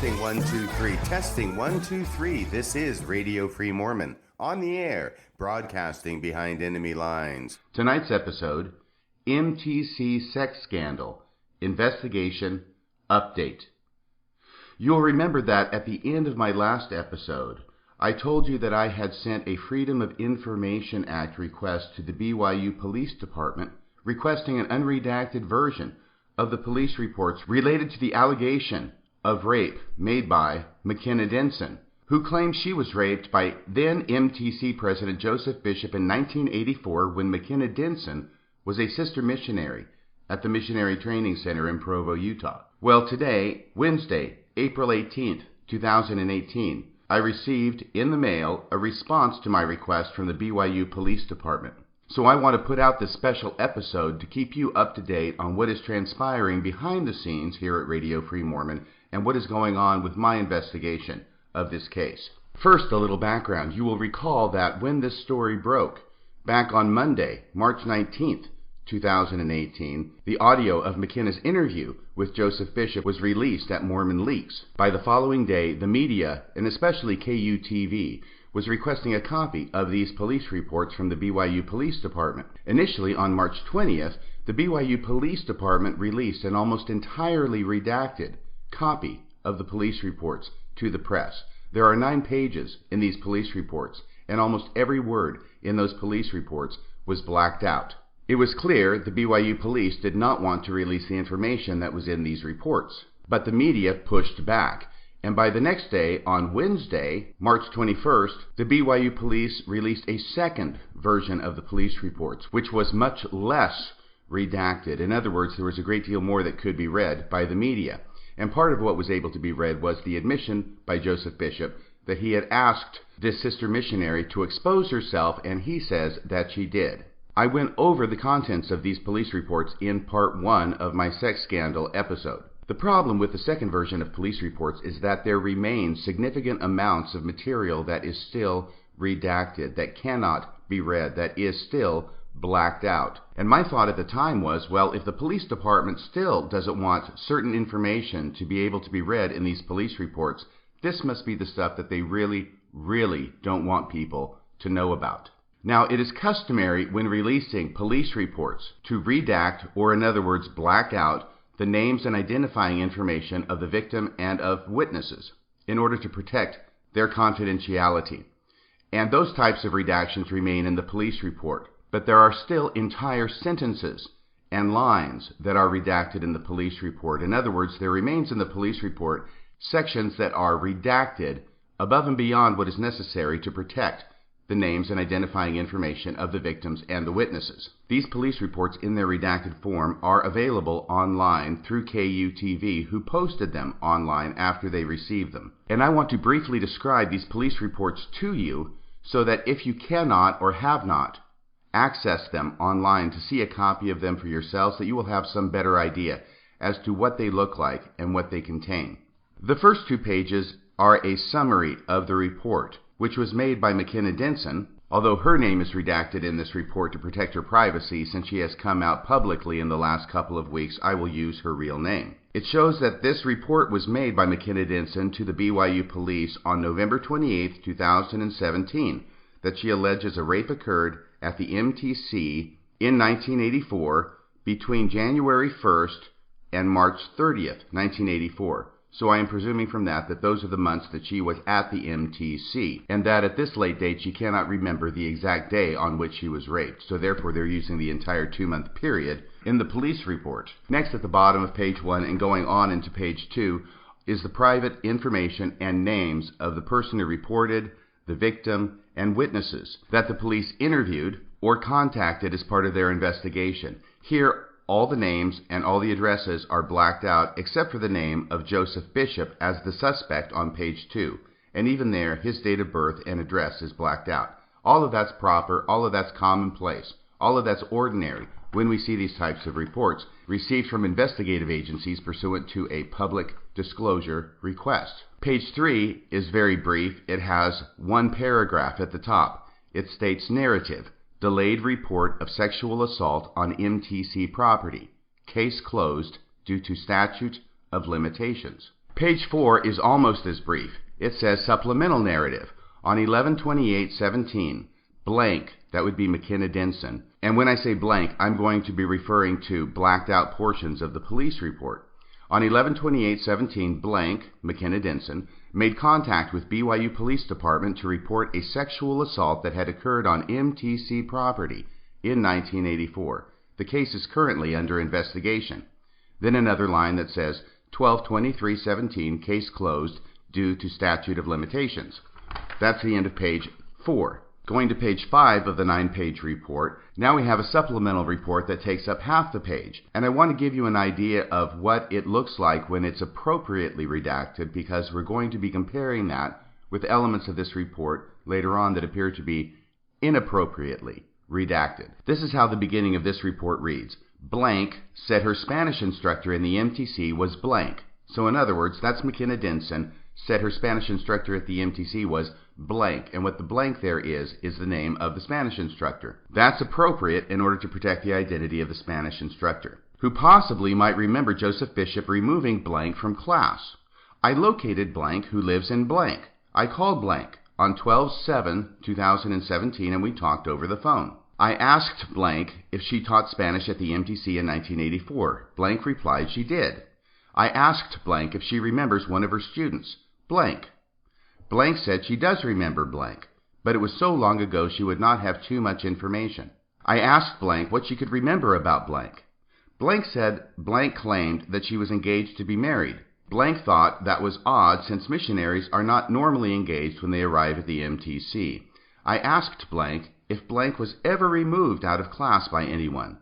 Testing 1 2 3. Testing 1 2 3. This is Radio Free Mormon on the air, broadcasting behind enemy lines. Tonight's episode: MTC sex scandal investigation update. You'll remember that at the end of my last episode, I told you that I had sent a Freedom of Information Act request to the BYU Police Department requesting an unredacted version of the police reports related to the allegation of rape made by McKenna Denson, who claimed she was raped by then MTC President Joseph Bishop in 1984 when McKenna Denson was a sister missionary at the Missionary Training Center in Provo, Utah. Well, today, Wednesday, April 18th, 2018, I received in the mail a response to my request from the BYU Police Department. So I want to put out this special episode to keep you up to date on what is transpiring behind the scenes here at Radio Free Mormon and what is going on with my investigation of this case. First, a little background. You will recall that when this story broke, back on Monday, March 19th, 2018, the audio of McKenna's interview with Joseph Bishop was released at Mormon Leaks. By the following day, the media, and especially KUTV, was requesting a copy of these police reports from the BYU Police Department. Initially, on March 20th, the BYU Police Department released an almost entirely redacted copy of the police reports to the press. There are 9 pages in these police reports, and almost every word in those police reports was blacked out. It was clear the BYU police did not want to release the information that was in these reports, but the media pushed back. And by the next day, on Wednesday, March 21st, the BYU police released a second version of the police reports, which was much less redacted. In other words, there was a great deal more that could be read by the media. And part of what was able to be read was the admission by Joseph Bishop that he had asked this sister missionary to expose herself, and he says that she did. I went over the contents of these police reports in part 1 of my sex scandal episode. The problem with the second version of police reports is that there remain significant amounts of material that is still redacted, that cannot be read, that is still blacked out. And my thought at the time was, well, if the police department still doesn't want certain information to be able to be read in these police reports, this must be the stuff that they really, really don't want people to know about. Now, it is customary when releasing police reports to redact, or in other words, black out, the names and identifying information of the victim and of witnesses in order to protect their confidentiality. And those types of redactions remain in the police report. But there are still entire sentences and lines that are redacted in the police report. In other words, there remains in the police report sections that are redacted above and beyond what is necessary to protect the names and identifying information of the victims and the witnesses. These police reports in their redacted form are available online through KUTV, who posted them online after they received them. And I want to briefly describe these police reports to you so that if you cannot or have not access them online to see a copy of them for yourselves, that you will have some better idea as to what they look like and what they contain. The first 2 pages are a summary of the report, which was made by McKenna Denson, although her name is redacted in this report to protect her privacy since she has come out publicly in the last couple of weeks. I will use her real name. It shows that this report was made by McKenna Denson to the BYU police on November 28, 2017, that she alleges a rape occurred at the MTC in 1984 between January 1st and March 30th, 1984. So I am presuming from that those are the months that she was at the MTC, and that at this late date she cannot remember the exact day on which she was raped. So therefore they're using the entire 2-month period in the police report. Next, at the bottom of page 1 and going on into page 2 is the private information and names of the person who reported, the victim, and witnesses that the police interviewed or contacted as part of their investigation. Here, all the names and all the addresses are blacked out except for the name of Joseph Bishop as the suspect on page 2. And even there, his date of birth and address is blacked out. All of that's proper, all of that's commonplace, all of that's ordinary when we see these types of reports received from investigative agencies pursuant to a public disclosure request. Page 3 is very brief. It has 1 paragraph at the top. It states narrative. Delayed report of sexual assault on MTC property. Case closed due to statute of limitations. Page 4 is almost as brief. It says supplemental narrative. On 11/28/17, blank, that would be McKenna Denson, and when I say blank, I'm going to be referring to blacked out portions of the police report. On 11/28/17, blank, McKenna Denson, made contact with BYU Police Department to report a sexual assault that had occurred on MTC property in 1984. The case is currently under investigation. Then another line that says 12/23/17, case closed due to statute of limitations. That's the end of page 4. Going to page 5 of the 9-page report, now we have a supplemental report that takes up half the page. And I want to give you an idea of what it looks like when it's appropriately redacted, because we're going to be comparing that with elements of this report later on that appear to be inappropriately redacted. This is how the beginning of this report reads. Blank said her Spanish instructor in the MTC was blank. So in other words, that's McKenna Denson said her Spanish instructor at the MTC was blank, and what the blank there is the name of the Spanish instructor. That's appropriate in order to protect the identity of the Spanish instructor, who possibly might remember Joseph Bishop removing blank from class. I located blank who lives in blank. I called blank on 12/7/2017 and we talked over the phone. I asked blank if she taught Spanish at the MTC in 1984. Blank replied she did. I asked blank if she remembers one of her students. Blank. Blank said she does remember blank, but it was so long ago she would not have too much information. I asked blank what she could remember about blank. Blank said blank claimed that she was engaged to be married. Blank thought that was odd since missionaries are not normally engaged when they arrive at the MTC. I asked blank if blank was ever removed out of class by anyone.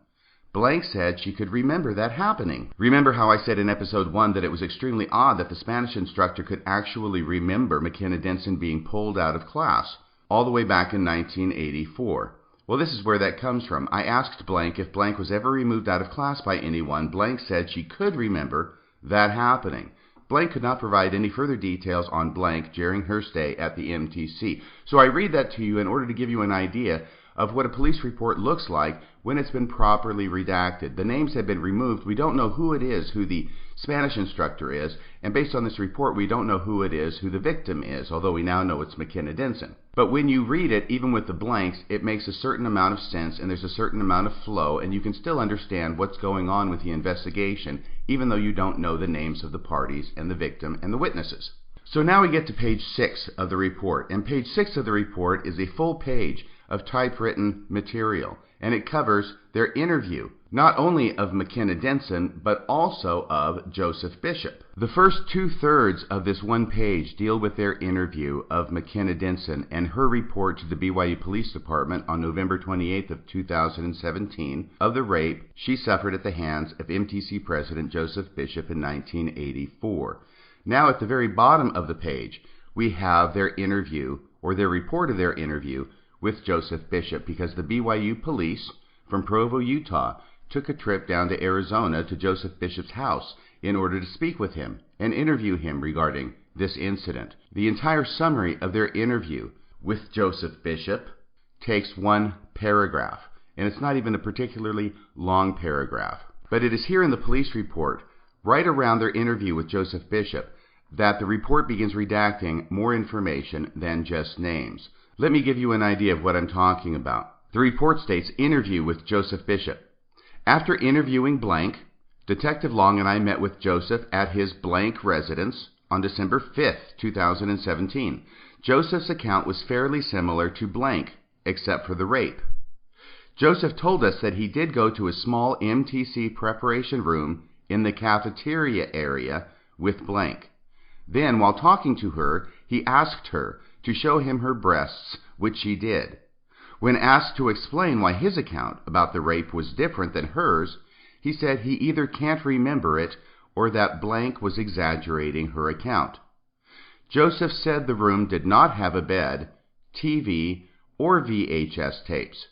Blank said she could remember that happening. Remember how I said in episode 1 that it was extremely odd that the Spanish instructor could actually remember McKenna Denson being pulled out of class all the way back in 1984. Well, this is where that comes from. I asked blank if blank was ever removed out of class by anyone. Blank said she could remember that happening. Blank could not provide any further details on blank during her stay at the MTC. So I read that to you in order to give you an idea of what a police report looks like when it's been properly redacted. The names have been removed. We don't know who it is, who the Spanish instructor is, and based on this report, we don't know who it is, who the victim is, although we now know it's McKenna Denson. But when you read it, even with the blanks, it makes a certain amount of sense, and there's a certain amount of flow, and you can still understand what's going on with the investigation, even though you don't know the names of the parties and the victim and the witnesses. So now we get to page 6 of the report, and page 6 of the report is a full page of typewritten material, and it covers their interview, not only of McKenna Denson, but also of Joseph Bishop. The first 2/3 of this one page deal with their interview of McKenna Denson and her report to the BYU Police Department on November 28th of 2017 of the rape she suffered at the hands of MTC President Joseph Bishop in 1984. Now at the very bottom of the page, we have their interview, or their report of their interview, with Joseph Bishop, because the BYU police from Provo, Utah, took a trip down to Arizona to Joseph Bishop's house in order to speak with him and interview him regarding this incident. The entire summary of their interview with Joseph Bishop takes one paragraph, and it's not even a particularly long paragraph. But it is here in the police report, right around their interview with Joseph Bishop, that the report begins redacting more information than just names. Let me give you an idea of what I'm talking about. The report states, interview with Joseph Bishop. After interviewing blank, Detective Long and I met with Joseph at his blank residence on December 5th, 2017. Joseph's account was fairly similar to blank, except for the rape. Joseph told us that he did go to a small MTC preparation room in the cafeteria area with blank. Then, while talking to her, he asked her to show him her breasts, which she did. When asked to explain why his account about the rape was different than hers, he said he either can't remember it or that blank was exaggerating her account. Joseph said the room did not have a bed, TV, or VHS tapes.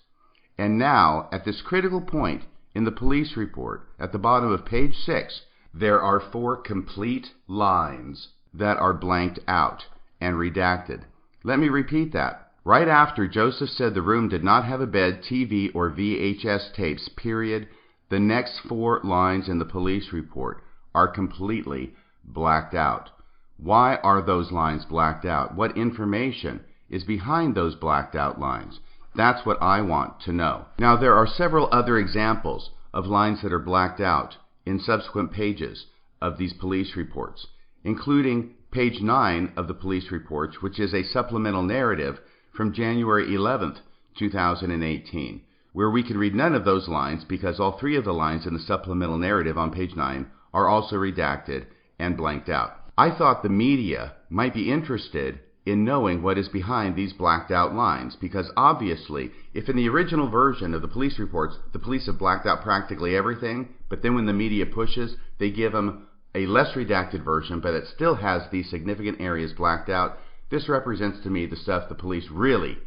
And now, at this critical point in the police report, at the bottom of page 6, there are 4 complete lines that are blanked out and redacted. Let me repeat that. Right after Joseph said the room did not have a bed, TV, or VHS tapes, period, the next 4 lines in the police report are completely blacked out. Why are those lines blacked out? What information is behind those blacked out lines? That's what I want to know. Now, there are several other examples of lines that are blacked out in subsequent pages of these police reports, including page 9 of the police reports, which is a supplemental narrative from January 11th, 2018, where we can read none of those lines because all three of the lines in the supplemental narrative on page 9 are also redacted and blanked out. I thought the media might be interested in knowing what is behind these blacked out lines, because obviously, if in the original version of the police reports, the police have blacked out practically everything, but then when the media pushes, they give them a less redacted version, but it still has these significant areas blacked out. This represents to me the stuff the police really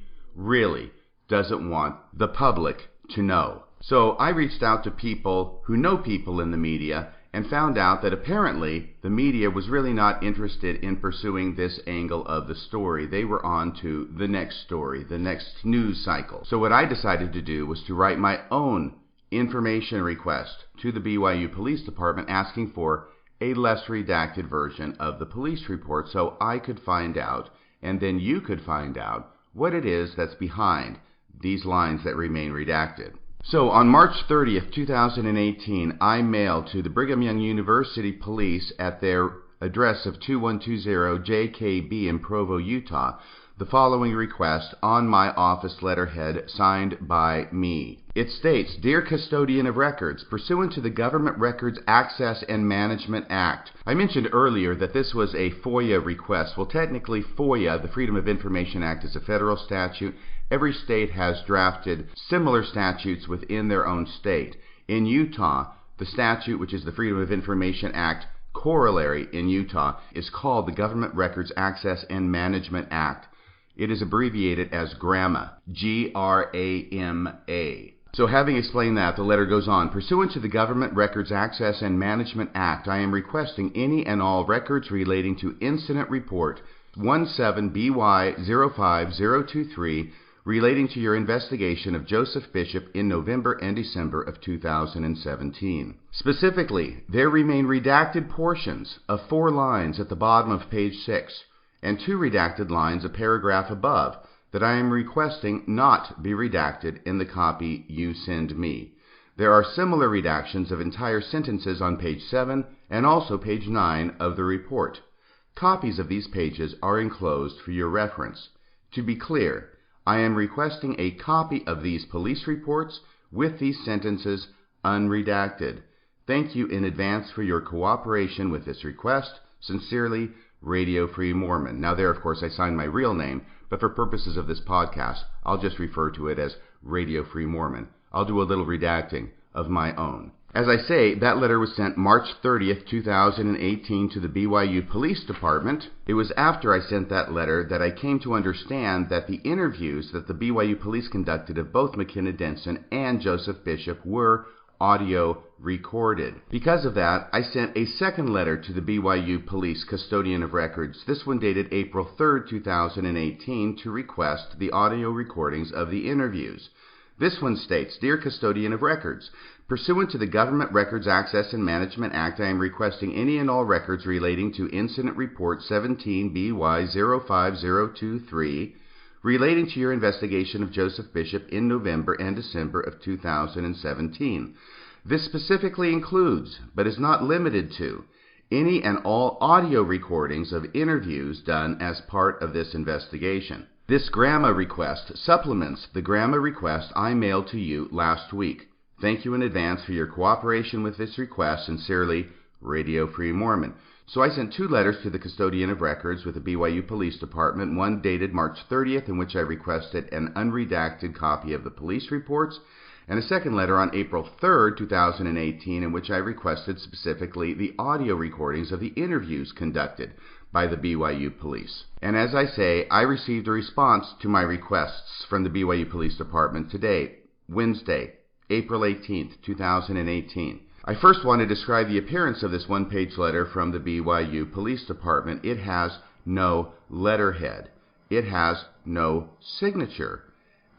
doesn't want the public to know. So I reached out to people who know people in the media and found out that apparently the media was really not interested in pursuing this angle of the story. They were on to the next story, the next news cycle. So what I decided to do was to write my own information request to the BYU Police Department asking for a less redacted version of the police report so I could find out, and then you could find out, what it is that's behind these lines that remain redacted. So on March 30th, 2018, I mailed to the Brigham Young University Police at their address of 2120 JKB in Provo, Utah, the following request on my office letterhead signed by me. It states, "Dear Custodian of Records, pursuant to the Government Records Access and Management Act." I mentioned earlier that this was a FOIA request. Well, technically FOIA, the Freedom of Information Act, is a federal statute. Every state has drafted similar statutes within their own state. In Utah, the statute, which is the Freedom of Information Act corollary in Utah, is called the Government Records Access and Management Act. It is abbreviated as GRAMA, G-R-A-M-A. So having explained that, the letter goes on. Pursuant to the Government Records Access and Management Act, I am requesting any and all records relating to Incident Report 17BY05023 relating to your investigation of Joseph Bishop in November and December of 2017. Specifically, there remain redacted portions of 4 lines at the bottom of page 6 and 2 redacted lines a paragraph above that I am requesting not be redacted in the copy you send me. There are similar redactions of entire sentences on page 7 and also page 9 of the report. Copies of these pages are enclosed for your reference. To be clear, I am requesting a copy of these police reports with these sentences unredacted. Thank you in advance for your cooperation with this request. Sincerely, Radio Free Mormon. Now there, of course, I signed my real name, but for purposes of this podcast, I'll just refer to it as Radio Free Mormon. I'll do a little redacting of my own. As I say, that letter was sent March 30th, 2018 to the BYU Police Department. It was after I sent that letter that I came to understand that the interviews that the BYU Police conducted of both McKenna Denson and Joseph Bishop were audio recorded. Because of that, I sent a second letter to the BYU Police Custodian of Records, this one dated April 3rd, 2018, to request the audio recordings of the interviews. This one states, "Dear Custodian of Records, pursuant to the Government Records Access and Management Act, I am requesting any and all records relating to Incident Report 17BY05023 relating to your investigation of Joseph Bishop in November and December of 2017. This specifically includes, but is not limited to, any and all audio recordings of interviews done as part of this investigation. This GRAMA request supplements the GRAMA request I mailed to you last week. Thank you in advance for your cooperation with this request. Sincerely, Radio Free Mormon." So I sent 2 letters to the Custodian of Records with the BYU Police Department, one dated March 30th in which I requested an unredacted copy of the police reports, and a second letter on April 3rd, 2018 in which I requested specifically the audio recordings of the interviews conducted by the BYU Police. And as I say, I received a response to my requests from the BYU Police Department today, Wednesday, April 18th, 2018. I first want to describe the appearance of this one-page letter from the BYU Police Department. It has no letterhead. It has no signature.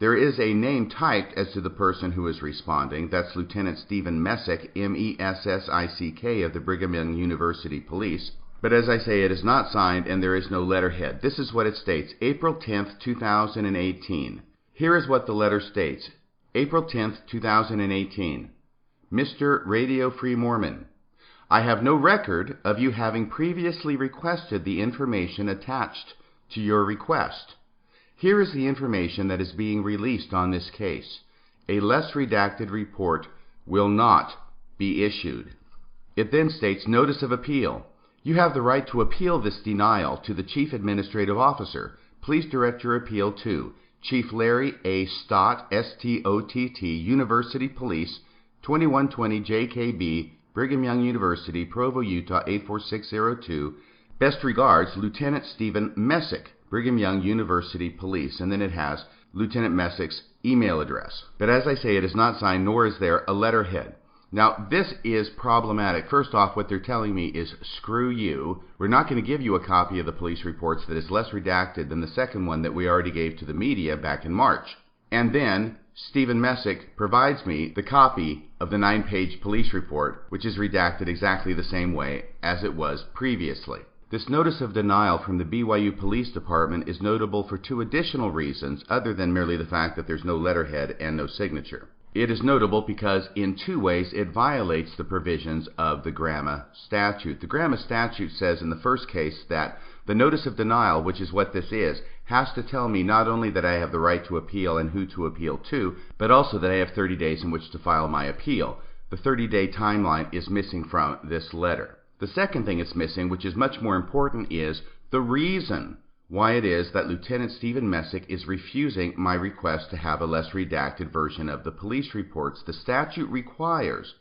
There is a name typed as to the person who is responding. That's Lieutenant Stephen Messick, M-E-S-S-I-C-K, of the Brigham Young University Police. But as I say, it is not signed and there is no letterhead. This is what it states: April 10th, 2018. Here is what the letter states. April 10th, 2018. Mr. Radio Free Mormon, I have no record of you having previously requested the information attached to your request. Here is the information that is being released on this case. A less redacted report will not be issued. It then states, notice of appeal. You have the right to appeal this denial to the Chief Administrative Officer. Please direct your appeal to Chief Larry A. Stott, S-T-O-T-T, University Police, 2120 JKB, Brigham Young University, Provo, Utah, 84602. Best regards, Lieutenant Stephen Messick, Brigham Young University Police. And then it has Lieutenant Messick's email address. But as I say, it is not signed, nor is there a letterhead. Now, this is problematic. First off, what they're telling me is, screw you. We're not going to give you a copy of the police reports that is less redacted than the second one that we already gave to the media back in March. And then Stephen Messick provides me the copy of the 9-page police report, which is redacted exactly the same way as it was previously. This notice of denial from the BYU Police Department is notable for two additional reasons, other than merely the fact that there's no letterhead and no signature. It is notable because in two ways it violates the provisions of the Grama statute. The Grama statute says in the first case that the notice of denial, which is what this is, has to tell me not only that I have the right to appeal and who to appeal to, but also that I have 30 days in which to file my appeal. The 30-day timeline is missing from this letter. The second thing it's missing, which is much more important, is the reason why it is that Lieutenant Stephen Messick is refusing my request to have a less redacted version of the police reports. The statute requires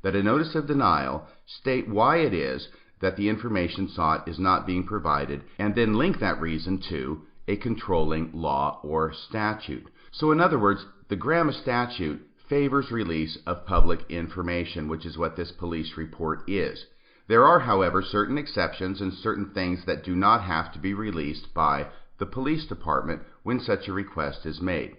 that a notice of denial state why it is that the information sought is not being provided, and then link that reason to a controlling law or statute. So in other words, the Grama statute favors release of public information, which is what this police report is. There are, however, certain exceptions and certain things that do not have to be released by the police department when such a request is made.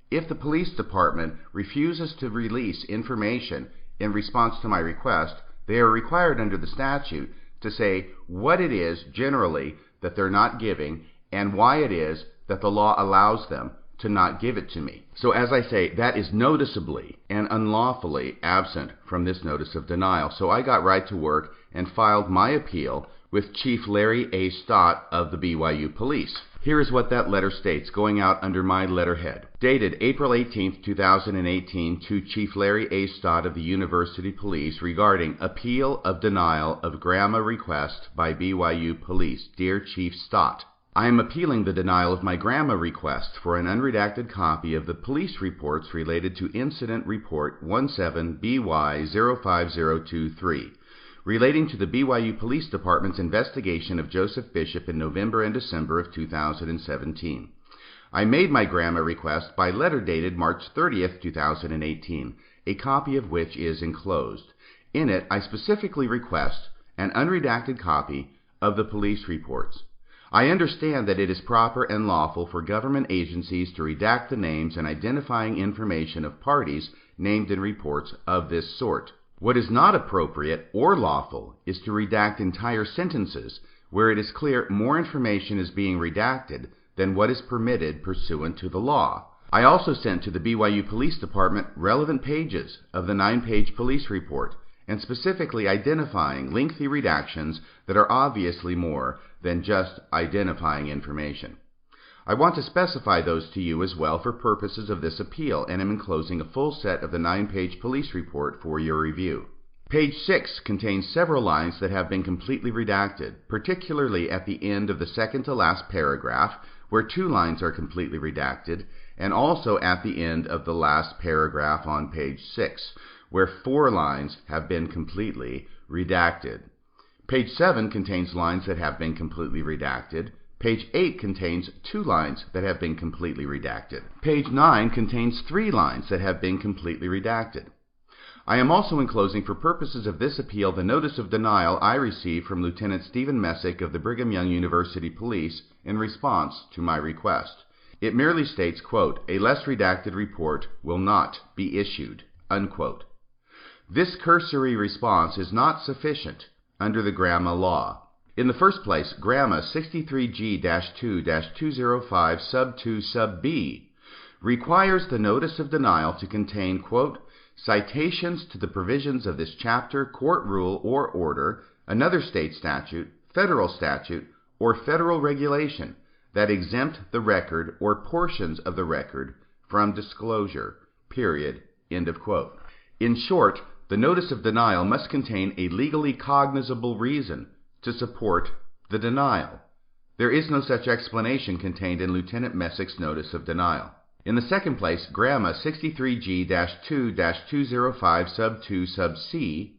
If the police department refuses to release information in response to my request, they are required under the statute to say what it is generally that they're not giving and why it is that the law allows them to not give it to me. So as I say, that is noticeably and unlawfully absent from this notice of denial. So I got right to work and filed my appeal with Chief Larry A. Stott of the BYU Police. Here is what that letter states, going out under my letterhead. Dated April 18, 2018, to Chief Larry A. Stott of the University Police regarding appeal of denial of Grama request by BYU Police. Dear Chief Stott, I am appealing the denial of my Grama request for an unredacted copy of the police reports related to Incident Report 17BY05023, relating to the BYU Police Department's investigation of Joseph Bishop in November and December of 2017. I made my Grama request by letter dated March 30th, 2018, a copy of which is enclosed. In it, I specifically request an unredacted copy of the police reports. I understand that it is proper and lawful for government agencies to redact the names and identifying information of parties named in reports of this sort. What is not appropriate or lawful is to redact entire sentences where it is clear more information is being redacted than what is permitted pursuant to the law. I also sent to the BYU Police Department relevant pages of the 9-page police report, and specifically identifying lengthy redactions that are obviously more than just identifying information. I want to specify those to you as well for purposes of this appeal, and am enclosing a full set of the 9-page police report for your review. Page 6 contains several lines that have been completely redacted, particularly at the end of the second to last paragraph, where 2 lines are completely redacted, and also at the end of the last paragraph on page 6, where 4 lines have been completely redacted. Page 7 contains lines that have been completely redacted. Page 8 contains 2 lines that have been completely redacted. Page 9 contains 3 lines that have been completely redacted. I am also enclosing for purposes of this appeal the notice of denial I received from Lieutenant Stephen Messick of the Brigham Young University Police in response to my request. It merely states, quote, "A less redacted report will not be issued," unquote. This cursory response is not sufficient under the Grama law. In the first place, Gramma 63G-2-205 sub 2 sub B requires the notice of denial to contain, quote, citations to the provisions of this chapter, court rule, or order, another state statute, federal statute, or federal regulation that exempt the record or portions of the record from disclosure, period, end of quote. In short, the notice of denial must contain a legally cognizable reason to support the denial. There is no such explanation contained in Lieutenant Messick's notice of denial. In the second place, Gramma 63G-2-205 sub 2 sub C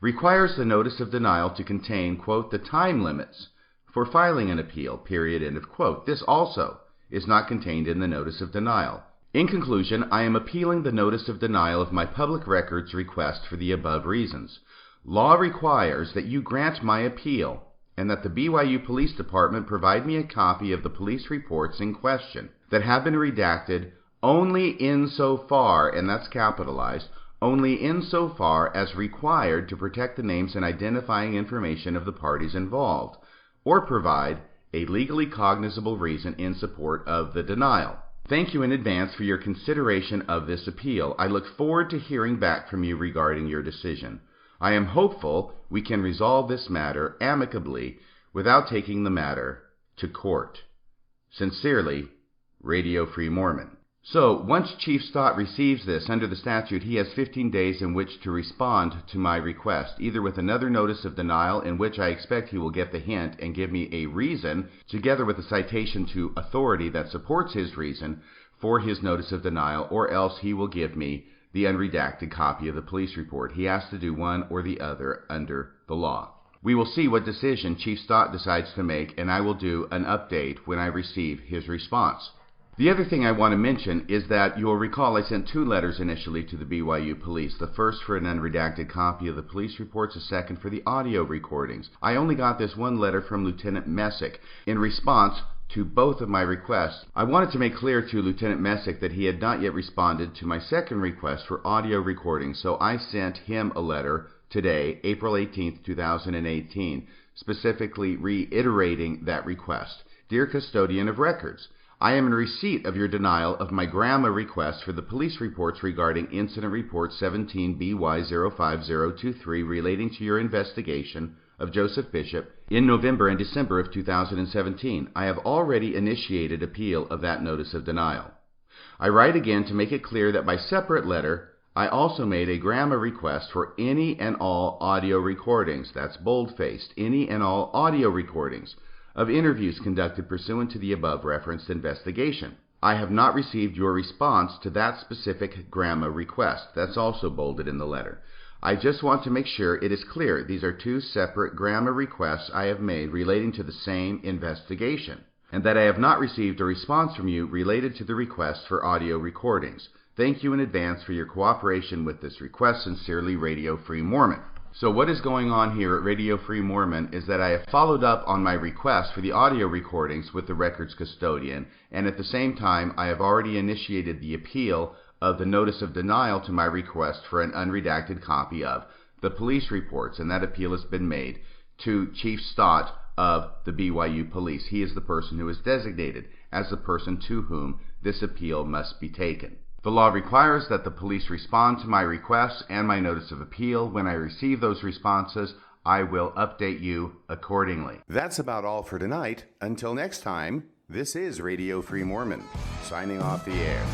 requires the notice of denial to contain, quote, the time limits for filing an appeal, period, end of quote. This also is not contained in the notice of denial. In conclusion, I am appealing the notice of denial of my public records request for the above reasons. Law requires that you grant my appeal and that the BYU Police Department provide me a copy of the police reports in question that have been redacted only insofar, and that's capitalized, only insofar as required to protect the names and identifying information of the parties involved, or provide a legally cognizable reason in support of the denial. Thank you in advance for your consideration of this appeal. I look forward to hearing back from you regarding your decision. I am hopeful we can resolve this matter amicably without taking the matter to court. Sincerely, Radio Free Mormon. So, once Chief Stott receives this under the statute, he has 15 days in which to respond to my request, either with another notice of denial, in which I expect he will get the hint and give me a reason, together with a citation to authority that supports his reason for his notice of denial, or else he will give me the unredacted copy of the police report. He has to do one or the other under the law. We will see what decision Chief Stott decides to make, and I will do an update when I receive his response. The other thing I want to mention is that you will recall I sent 2 letters initially to the BYU Police. The first for an unredacted copy of the police reports, the second for the audio recordings. I only got this one letter from Lieutenant Messick in response to both of my requests. I wanted to make clear to Lieutenant Messick that he had not yet responded to my second request for audio recordings, so I sent him a letter today, April 18th, 2018, specifically reiterating that request. Dear Custodian of Records, I am in receipt of your denial of my Gramma request for the police reports regarding Incident Report 17BY05023 relating to your investigation of Joseph Bishop in November and December of 2017. I have already initiated appeal of that notice of denial. I write again to make it clear that by separate letter, I also made a Gramma request for any and all audio recordings, that's bold-faced, any and all audio recordings, of interviews conducted pursuant to the above referenced investigation. I have not received your response to that specific Gramma request. That's also bolded in the letter. I just want to make sure it is clear these are 2 separate Gramma requests I have made relating to the same investigation, and that I have not received a response from you related to the request for audio recordings. Thank you in advance for your cooperation with this request. Sincerely, Radio Free Mormon. So what is going on here at Radio Free Mormon is that I have followed up on my request for the audio recordings with the records custodian, and at the same time I have already initiated the appeal of the notice of denial to my request for an unredacted copy of the police reports, and that appeal has been made to Chief Stott of the BYU Police. He is the person who is designated as the person to whom this appeal must be taken. The law requires that the police respond to my requests and my notice of appeal. When I receive those responses, I will update you accordingly. That's about all for tonight. Until next time, this is Radio Free Mormon, signing off the air.